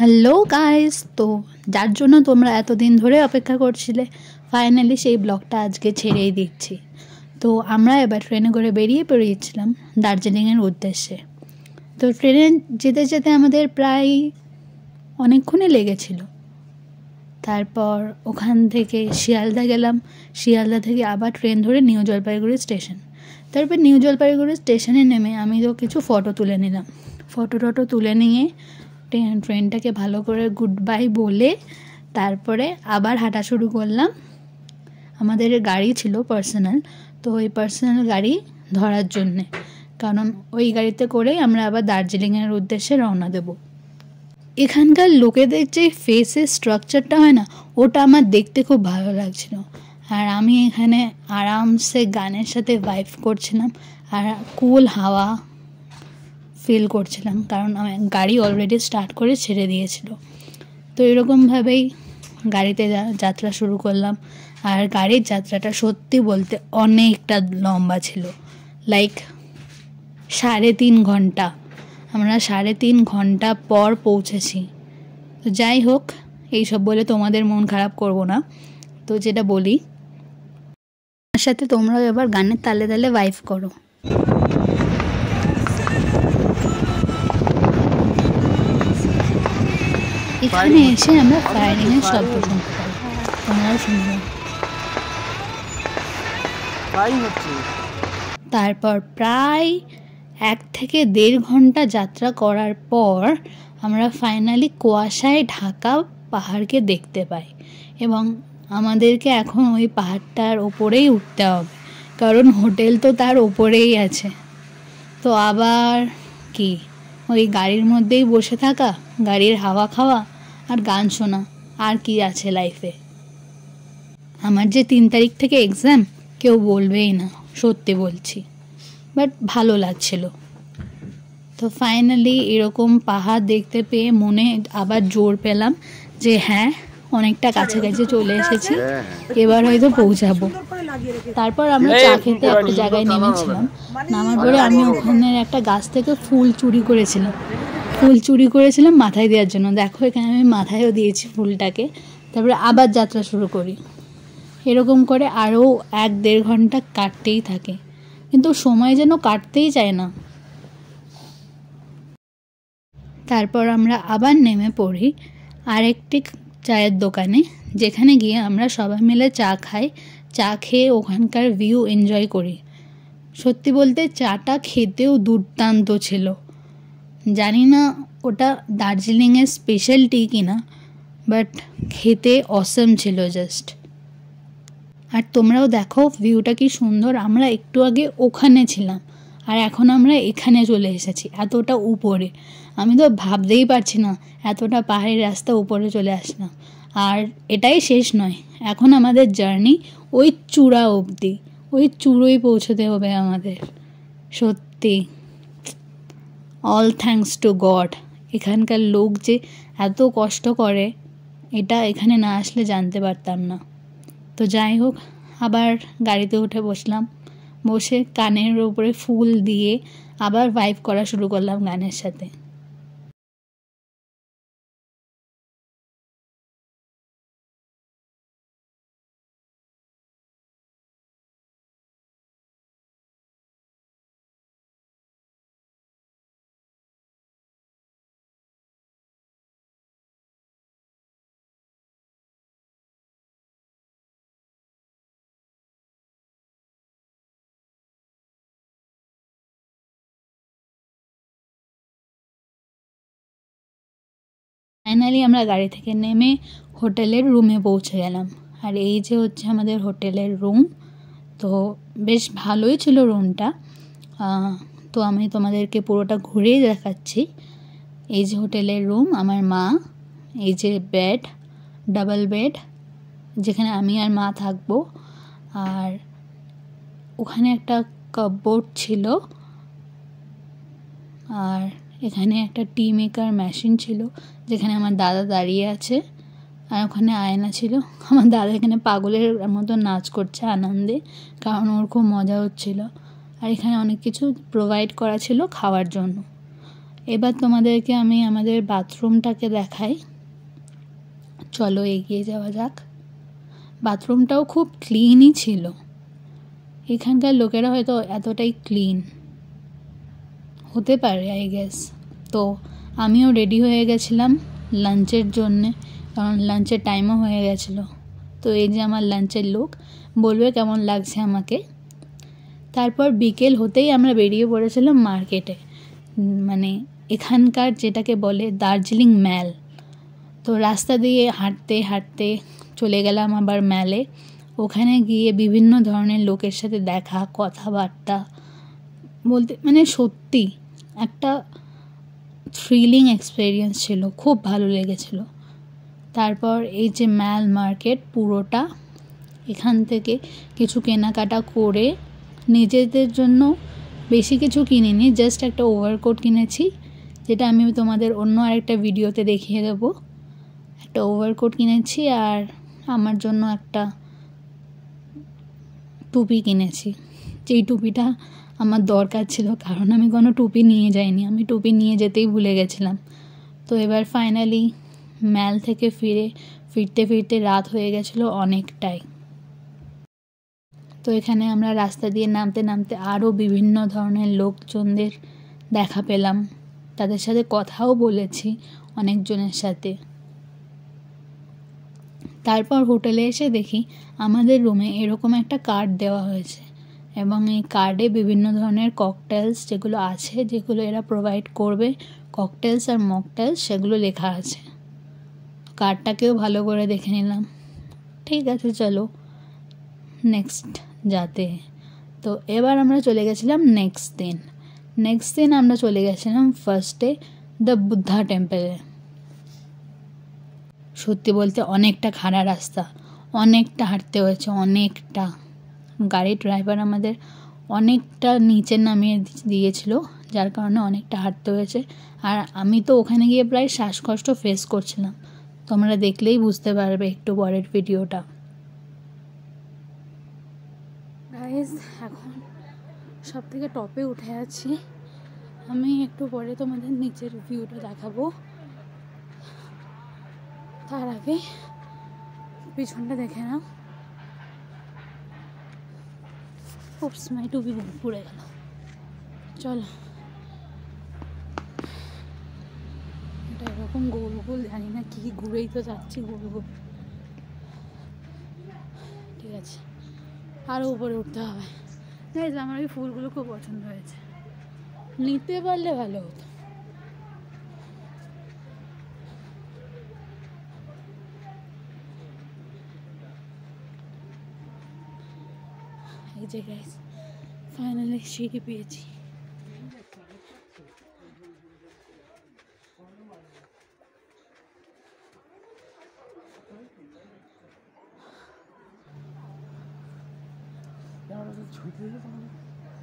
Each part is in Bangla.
হ্যালো গাইস, তো যার জন্য তোমরা এতদিন ধরে অপেক্ষা করছিলে, ফাইনালি সেই ব্লগটা আজকে ছেড়েই দিচ্ছি। তো আমরা এবার ট্রেনে করে বেরিয়ে পড়েছিলাম দার্জিলিংয়ের উদ্দেশ্যে। তো ট্রেনে যেতে যেতে আমাদের প্রায় অনেকক্ষণই লেগেছিল। তারপর ওখান থেকে শিয়ালদা গেলাম, শিয়ালদা থেকে আবার ট্রেন ধরে নিউ জলপাইগুড়ি স্টেশন। তারপর নিউ জলপাইগুড়ি স্টেশনে নেমে আমি তো কিছু ফটো তুলে নিলাম। ফটো তুলে নিয়ে ট্রেনটাকে ভালো করে গুড বাই বলে তারপরে আবার হাঁটা শুরু করলাম। আমাদের গাড়ি ছিল পার্সোনাল, তো ওই পার্সোনাল গাড়ি ধরার জন্যে, কারণ ওই গাড়িতে করেই আমরা আবার দার্জিলিংয়ের উদ্দেশ্যে রওনা দেব। এখানকার লোকেদের যে ফেসের স্ট্রাকচারটা হয় না, ওটা আমার দেখতে খুব ভালো লাগছিল। আর আমি এখানে আরামসে গানের সাথে ভাইব করছিলাম আর কুল হাওয়া ফিল করছিলাম, কারণ আমি গাড়ি অলরেডি স্টার্ট করে ছেড়ে দিয়েছিল। তো এরকমভাবেই গাড়িতে যাত্রা শুরু করলাম। আর গাড়ির যাত্রাটা সত্যি বলতে অনেকটা লম্বা ছিল, লাইক 3.5 ঘন্টা। আমরা 3.5 ঘন্টা পর পৌঁছেছি। তো যাই হোক, এইসব বলে তোমাদের মন খারাপ করব না। তো যেটা বলি, আমার সাথে তোমরাও এবার গানের তালে তালে ভাইব করো। এখানে এসে আমরা ফায়ারিংয়ের শব্দ শুনতে পাই, তোমরাও শুনবে। তারপর প্রায় 1 থেকে 1.5 ঘন্টা যাত্রা করার পর আমরা ফাইনালি কুয়াশায় ঢাকা পাহাড়কে দেখতে পাই, এবং আমাদেরকে এখন ওই পাহাড়টার ওপরেই উঠতে হবে, কারণ হোটেল তো তার ওপরেই আছে। তো আবার কি, ওই গাড়ির মধ্যেই বসে থাকা, গাড়ির হাওয়া খাওয়া আর গান শোনা, আর কি আছে লাইফে। আমার যে 3 তারিখ থেকে এক্সাম, কেউ বলবেই না, সত্যি বলছি, বাট ভালো লাগছিল। তো ফাইনালি এরকম পাহাড় দেখতে পেয়ে মনে আবার জোর পেলাম যে হ্যাঁ, অনেকটা কাছাকাছি চলে এসেছি, এবার হয়তো পৌঁছাবো। তারপর আমরা চা খেতে একটা জায়গায় নেমেছিলাম। নামার পরে আমি ওখানের একটা গাছ থেকে ফুল চুরি করেছিলাম মাথায় দেওয়ার জন্য। দেখো এখানে আমি মাথায়ও দিয়েছি ফুলটাকে। তারপরে আবার যাত্রা শুরু করি। এরকম করে আরও 1-1.5 ঘন্টা কাটতেই থাকে, কিন্তু সময় যেন কাটতেই চায় না। তারপর আমরা আবার নেমে পড়ি আরেকটি চায়ের দোকানে, যেখানে গিয়ে আমরা সবাই মিলে চা খাই। চা খেয়ে ওখানকার ভিউ এনজয় করি। সত্যি বলতে চাটা খেতেও দুর্দান্ত ছিল। জানি না ওটা দার্জিলিংয়ের স্পেশালিটি কিনা, বাট খেতে অসম ছিল জাস্ট। আর তোমরাও দেখো ভিউটা কি সুন্দর। আমরা একটু আগে ওখানে ছিলাম আর এখন আমরা এখানে চলে এসেছি, এতটা উপরে। আমি তো ভাবতেই পারছি না এতটা পাহাড়ের রাস্তা উপরে চলে আসলাম। আর এটাই শেষ নয়, এখন আমাদের জার্নি ওই চূড়া অবধি, ওই চূড়োই পৌঁছতে হবে আমাদের। সত্যি অল থ্যাঙ্কস টু গড। এখানকার লোক যে এত কষ্ট করে, এটা এখানে না আসলে জানতে পারতাম না। তো যাই হোক, আবার গাড়িতে উঠে বসলাম। বসে কানের উপরে ফুল দিয়ে আবার ভাইব করা শুরু করলাম গানের সাথে। ফাইনালি আমরা গাড়ি থেকে নেমে হোটেলের রুমে পৌঁছে গেলাম। আর এই যে হচ্ছে আমাদের হোটেলের রুম। তো বেশ ভালোই ছিল রুমটা। তো আমি তোমাদেরকে পুরোটা ঘুরেই দেখাচ্ছি। এই যে হোটেলের রুম, আমার মা, এই যে বেড, ডাবল বেড, যেখানে আমি আর মা থাকবো। আর ওখানে একটা কাপবোর্ড ছিল, আর এখানে একটা টি মেকার মেশিন ছিল যেখানে আমার দাদা দাঁড়িয়ে আছে। আর ওখানে আয়না ছিল। আমার দাদা এখানে পাগলের মতো নাচ করছে আনন্দে, কারণ ওর খুব মজা হচ্ছিল। আর এখানে অনেক কিছু প্রোভাইড করা ছিল খাওয়ার জন্য। এবার তোমাদেরকে আমি আমাদের বাথরুমটাকে দেখাই, চলো এগিয়ে যাওয়া যাক। বাথরুমটাও খুব ক্লিনই ছিল, এখানকার লোকেরা হয়তো এতটাই ক্লিন হতে পারে আই গেস। তো আমিও রেডি হয়ে গেছিলাম লাঞ্চের জন্যে, কারণ লাঞ্চের টাইমও হয়ে গেছিলো। তো এই যে আমার লাঞ্চের লুক, বলবে কেমন লাগছে আমাকে। তারপর বিকেল হতেই আমরা বেরিয়ে পড়েছিলাম মার্কেটে, মানে এখানকার যেটাকে বলে দার্জিলিং ম্যাল। তো রাস্তা দিয়ে হাঁটতে হাঁটতে চলে গেলাম আবার ম্যালে। ওখানে গিয়ে বিভিন্ন ধরনের লোকের সাথে দেখা, কথাবার্তা বলতে মানে সত্যি একটা থ্রিলিং এক্সপিরিয়েন্স ছিল, খুব ভালো লেগেছিল। তারপর এই যে ম্যাল মার্কেট পুরোটা, এখান থেকে কিছু কেনাকাটা করে নিজেদের জন্য বেশি কিছু কিনিনি, জাস্ট একটা ওভারকোট কিনেছি, যেটা আমি তোমাদের অন্য আরেকটা ভিডিওতে দেখিয়ে দেবো। একটা ওভারকোট কিনেছি আর আমার জন্য একটা টুপি কিনেছি, যেই টুপিটা আমার দরকার ছিল, কারণ আমি কোনো টুপি নিয়ে যাইনি, আমি টুপি নিয়ে যেতেই ভুলে গেছিলাম। তো এবার ফাইনালি ম্যাল থেকে ফিরতে ফিরতে রাত হয়ে গেছিলো অনেকটাই। তো এখানে আমরা রাস্তা দিয়ে নামতে নামতে আরও বিভিন্ন ধরনের লোকজনদের দেখা পেলাম, তাদের সাথে কথাও বলেছি অনেকজনের সাথে। তারপর হোটেলে এসে দেখি আমাদের রুমে এরকম একটা কার্ড দেওয়া হয়েছে, এবং এই কার্ডে বিভিন্ন ধরনের ককটেলস যেগুলো আছে, যেগুলো এরা প্রোভাইড করবে, ককটেলস আর মকটেলস, সেগুলো লেখা আছে। কার্ডটাকেও ভালো করে দেখে নিলাম। ঠিক আছে, চলো নেক্সট যাতে। তো এবার আমরা চলে গেছিলাম নেক্সট দিন আমরা চলে গেছিলাম ফার্স্টে দ্য বুদ্ধা টেম্পলে। সত্যি বলতে অনেকটা খাড়া রাস্তা, অনেকটা হাঁটতে হয়েছে, অনেকটা। গাড়ির ড্রাইভার আমাদের অনেকটা নিচে নামিয়ে দিয়েছিল, যার কারণে অনেকটা হাঁটতে হয়েছে। আর আমি তো ওখানে গিয়ে প্রায় শ্বাসকষ্ট ফেস করছিলাম, তোমরা দেখলেই বুঝতে পারবে একটু পরের ভিডিওটা। গাইস, এখন সব থেকে টপে উঠে আছি আমি, একটু পরে তোমাদের নিচের ভিউটা দেখাবো। তার আগে পিছনটা দেখে নাও। ওপস, মাই টুপি পুড়ে গেল। চলো, এটা এরকম গোল গোল, জানি না কি, ঘুরেই তো যাচ্ছি গোল গোল। ঠিক আছে, আরও উপরে উঠতে হবে। গাইস, আমার ওই ফুলগুলো খুব পছন্দ হয়েছে, নিতে পারলে ভালো হতো। এই যে গাইস, ফাইনালি সিঁড়ি পেয়েছি।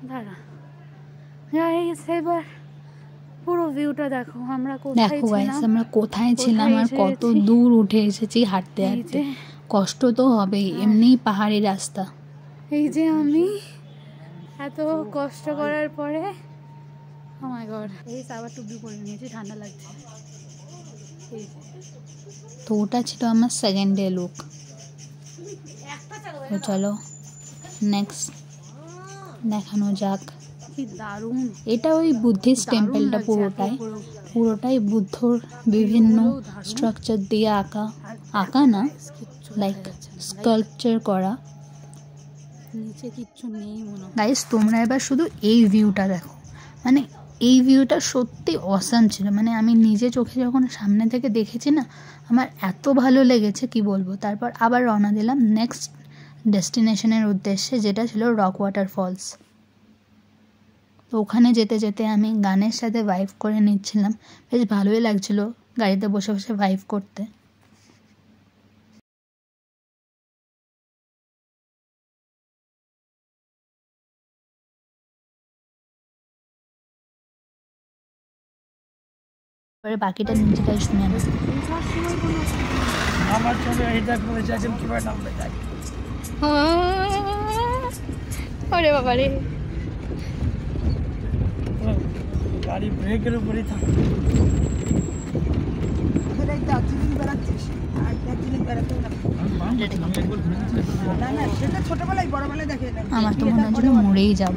দাঁড়া গাইস, এবার পুরো ভিউটা দেখো। আমরা কোথায় ছিলাম আর কত দূর উঠে এসেছি হাঁটতে হাঁটতে। কষ্ট তো হবেই, এমনি পাহাড়ি রাস্তা। এই যে আমি এত কষ্ট করার পরে, ও মাই গড, এই আবার টুপি পরে নিয়েছি, ঠান্ডা লাগছে। তো ওটা ছিল আমার সেকেন্ড ডে লুক। তো চলো নেক্সট দেখানো যাক। কি দারুণ! এটা ওই বুদ্ধিস্ট টেম্পলটা, পুরোটাই বুদ্ধর বিভিন্ন স্ট্রাকচার দিয়ে আঁকা না, লাইক স্কাল্পচার করা। নিচে কিচ্ছু নেই মনে হয়। গাইস, তোমরা এবার শুধু এই ভিউটা দেখো, মানে এই ভিউটা সত্যি অসাম ছিল। মানে আমি নিজে চোখে যখন সামনে থেকে দেখেছি না, আমার এত ভালো লেগেছে কি বলবো। তারপর আবার রওনা দিলাম নেক্সট ডেস্টিনেশনের উদ্দেশ্যে, যেটা ছিল রক ওয়াটারফলস। তো ওখানে যেতে যেতে আমি গানের সাথে ভাইব করে নিচ্ছিলাম, বেশ ভালোই লাগছিল গাড়িতে বসে বসে ভাইব করতে। পরে বাকিটা নিজেরাই শুনে নেব। আমার চলে এটা করে যাচ্ছেন কিভাবে নামবে যাই। ওরে বাবা রে, গাড়ি ব্রেকের উপরেই থাকে। দার্জিলিং বেড়াচ্ছিস আর দার্জিলিং বেড়াতে না না সেটা ছোটবেলায় বড়বেলায় দেখে না। আমার তো মনে হচ্ছিল মরেই যাব।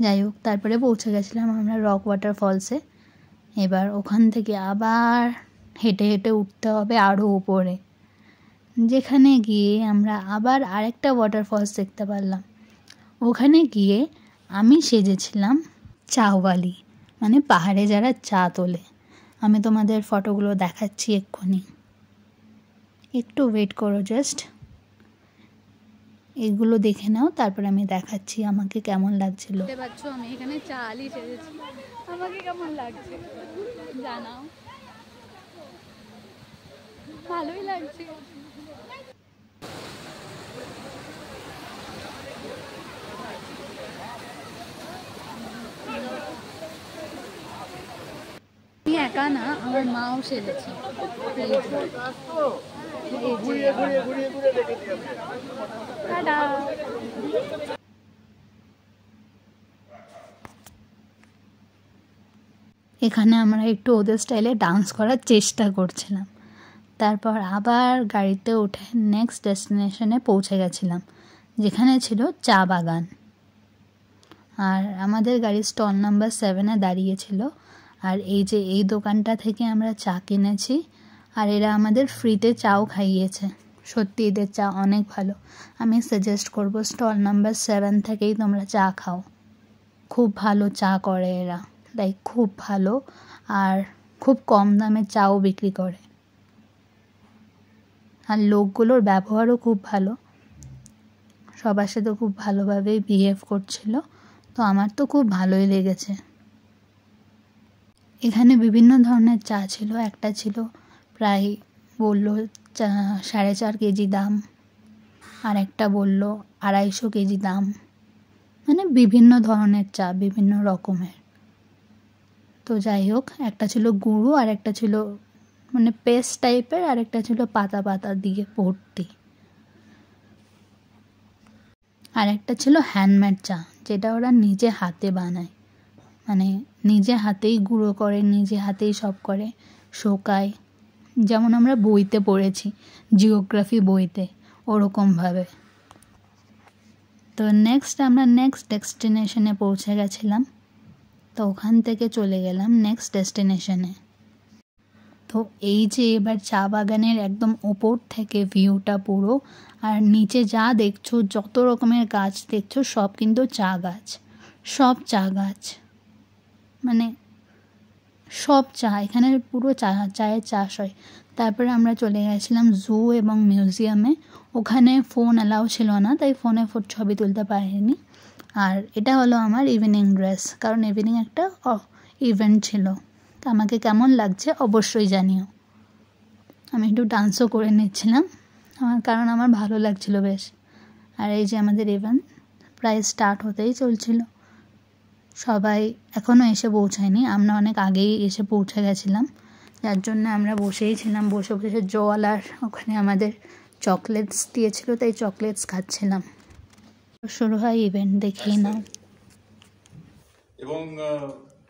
যাই হোক, তারপরে পৌঁছে গেছিলাম আমরা রক ওয়াটার ফলসে। এবার ওখান থেকে আবার হেঁটে হেঁটে উঠতে হবে আরও উপরে, যেখানে গিয়ে আমরা আবার আরেকটা ওয়াটারফলস দেখতে পারলাম। ওখানে গিয়ে আমি সেজেছিলাম চাওয়ালি, মানে পাহাড়ে যারা চা তোলে। আমি তোমাদের ফটোগুলো দেখাচ্ছি এক্ষুনি, একটু ওয়েট করো, জাস্ট এগুলো দেখে নাও, তারপর আমি দেখাচ্ছি আমাকে কেমন লাগছিল। দেখতে পাচ্ছ আমি এখানে চালি সেজেছি, আমাকে কেমন লাগছে জানাও। ভালোই লাগছে। আমি একা না, আমার মাও সেজেছে। এখানে আমরা একটু ওদের স্টাইলে ডান্স করার চেষ্টা করছিলাম। তারপর আবার গাড়িতে উঠে নেক্সট ডেস্টিনেশনে পৌঁছে গেছিলাম, যেখানে ছিল চা বাগান। আর আমাদের গাড়ি স্টল নাম্বার 7-এ দাঁড়িয়েছিল। আর এই যে এই দোকানটা থেকে আমরা চা কিনেছি, আর এরা আমাদের ফ্রিতে চাও খাইয়েছে। সত্যি এদের চা অনেক ভালো। আমি সাজেস্ট করব স্টল নাম্বার 7 থেকেই তোমরা চা খাও। খুব ভালো চা করে এরা, লাইক খুব ভালো, আর খুব কম দামে চাও বিক্রি করে। আর লোকগুলোর ব্যবহারও খুব ভালো, সবার সাথে খুব ভালোভাবেই বিহেভ করছিল। তো আমার তো খুব ভালোই লেগেছে। এখানে বিভিন্ন ধরনের চা ছিল। একটা ছিল প্রায় বললো 4.5 কেজি দাম, আর একটা বললো 250 কেজি দাম। মানে বিভিন্ন ধরনের চা, বিভিন্ন রকমের। তো যাই হোক, একটা ছিল গুঁড়ো, আর একটা ছিল মানে পেস্ট টাইপের, আর একটা ছিল পাতা পাতা দিয়ে ভর্তি। আর একটা ছিল হ্যান্ডমেড চা, যেটা ওরা নিজে হাতে বানায়, মানে নিজে হাতেই গুঁড়ো করে, নিজে হাতেই সব করে, শোকায়, যেমন আমরা বইতে পড়েছি, জিওগ্রাফি বইতে, ওরকমভাবে। তো আমরা নেক্সট ডেস্টিনেশনে পৌঁছে গেছিলাম। তো ওখান থেকে চলে গেলাম নেক্সট ডেস্টিনেশনে। তো এই যে এবার চা বাগানের একদম ওপর থেকে ভিউটা পুরো, আর নিচে যা দেখছো, যত রকমের গাছ দেখছো, সব কিন্তু চা গাছ, সব চা গাছ, মানে সব চা, এখানে পুরো চায়ের চাষ হয়। তারপরে আমরা চলে গেছিলাম জু এবং মিউজিয়ামে। ওখানে ফোন অ্যালাউ ছিল না, তাই ফোনে ছবি তুলতে পারিনি। আর এটা হলো আমার ইভিনিং ড্রেস, কারণ ইভিনিং একটা ইভেন্ট ছিল। তো আমাকে কেমন লাগছে অবশ্যই জানিও। আমি একটু ডান্সও করে নিচ্ছিলাম, কারণ আমার ভালো লাগছিল বেশ। আর এই যে আমাদের ইভেন্ট প্রায় স্টার্ট হতেই চলছিল। সবাই এখনও এসে পৌঁছায়নি, আমরা অনেক আগেই এসে পৌঁছে গেছিলাম, যার জন্য আমরা বসেই ছিলাম। বসে বসে জল আর ওখানে আমাদের চকলেটস দিয়েছিল, তাই চকলেটস খাচ্ছিলাম। শুরু হয় ইভেন্ট, দেখেই নাও। এবং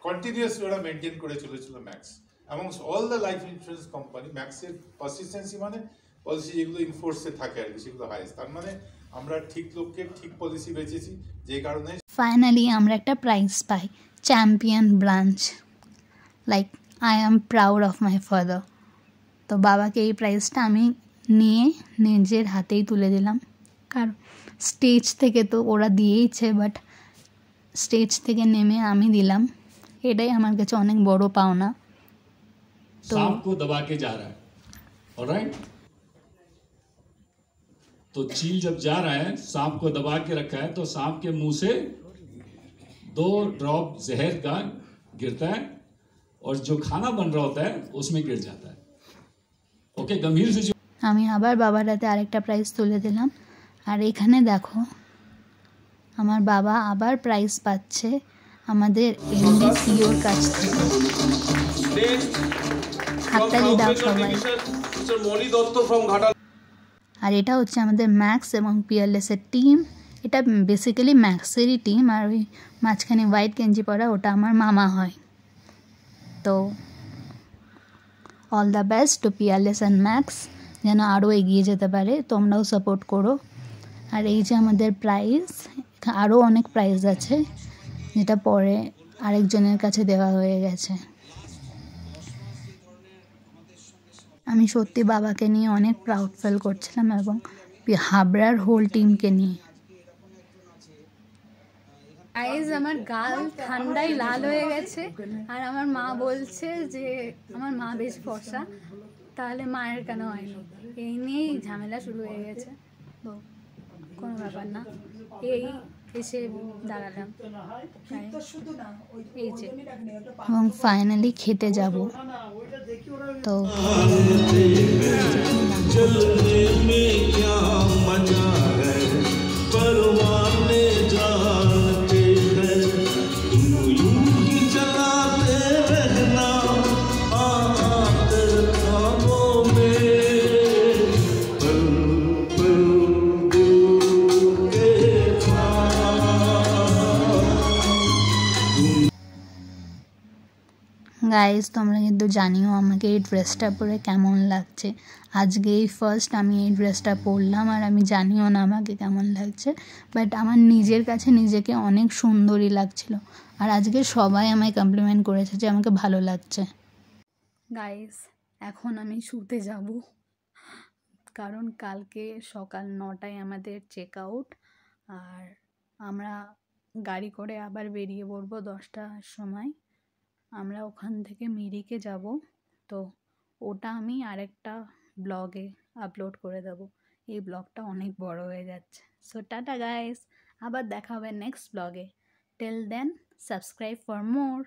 কন্টিনিউয়াসলি ওরা মেনটেন করে চলেছিল max amongst all the life insurance company. ম্যাক্সের পারসিস্টেন্সি মানে পলিসি যেগুলো ইনফোর্সে থাকে আর কি, সেগুলো হাইয়েস্ট। তার মানে আমরা ঠিক লোককে ঠিক পলিসি বেচেছি, যে কারণে ফাইনালি আমরা একটা prize pi, champion branch. Like I am proud of my father. তো বাবাকে এই প্রাইজটা আমি নিয়ে নিজের হাতেই তুলে দিলাম, কারণ স্টেজ থেকে তো ওরা দিয়েইছে, বাট স্টেজ থেকে নেমে আমি দিলাম, এটাই আমার কাছে অনেক বড় পাওনা। तो सांप को दबा के जा रहा है, ऑलराइट। तो चील जब जा रहा है, सांप को दबा के रखा है, तो सांप के मुंह से 2 ड्रॉप जहर का गिरता है, और जो खाना बन रहा होता है उसमें गिर जाता है। ओके, गंभीर से আমি আবার বাবার হাতে আরেকটা প্রাইজ তুলে দিলাম। আর এখানে দেখো আমার বাবা আবার প্রাইজ পাচ্ছে আমাদের এমডিসিওর কাছ থেকে। হাততালি দাও সবাই। আর এটা হচ্ছে আমাদের ম্যাক্স এবং পিয়ারলেসের টিম। এটা বেসিক্যালি ম্যাক্সেরই টিম, আর ওই মাঝখানে হোয়াইট গেঞ্জি পরা ওটা আমার মামা হয়। তো all the best to Peerless and max, যেন আরও এগিয়ে যেতে পারে, তোমরাও সাপোর্ট করো। আর এই যে আমাদের প্রাইজ, আরও অনেক প্রাইজ আছে যেটা পরে আরেকজনের কাছে দেওয়া হয়ে গেছে। আমি সত্যি বাবাকে নিয়ে অনেক প্রাউড ফিল করছিলাম এবং হাবড়ার হোল টিমকে নিয়ে। গাইজ আমার গাল ঠান্ডায় লাল হয়ে গেছে, আর আমার মা বলছে যে আমার মা বেশ ফর্সা, তাহলে মায়ের কেন হয়নি, এই নিয়েই ঝামেলা শুরু হয়ে গেছে। তো কোনো ব্যাপার না, এই এসে দাঁড়ালাম, এই যে এবং ফাইনালি খেতে যাব। তো গাইজ তোমরা কিন্তু জানিও আমাকে এই ড্রেসটা পরে কেমন লাগছে। আজকে এই ফার্স্ট আমি এই ড্রেসটা পরলাম, আর আমি জানিও না আমাকে কেমন লাগছে, বাট আমার নিজের কাছে নিজেকে অনেক সুন্দরই লাগছিল। আর আজকে সবাই আমায় কমপ্লিমেন্ট করেছে যে আমাকে ভালো লাগছে। গাইজ এখন আমি শুতে যাব, কারণ কালকে সকাল 9টায় আমাদের চেক আউট, আর আমরা গাড়ি করে আবার বেরিয়ে পড়বো 10টার সময়। আমরা ওখান থেকে মিরিকে যাব, তো ওটা আমি আরেকটা ব্লগে আপলোড করে দেবো। এই ব্লগটা অনেক বড় হয়ে যাচ্ছে। সো টাটা গাইস, আবার দেখা হবে নেক্সট ব্লগে। Till then subscribe for more.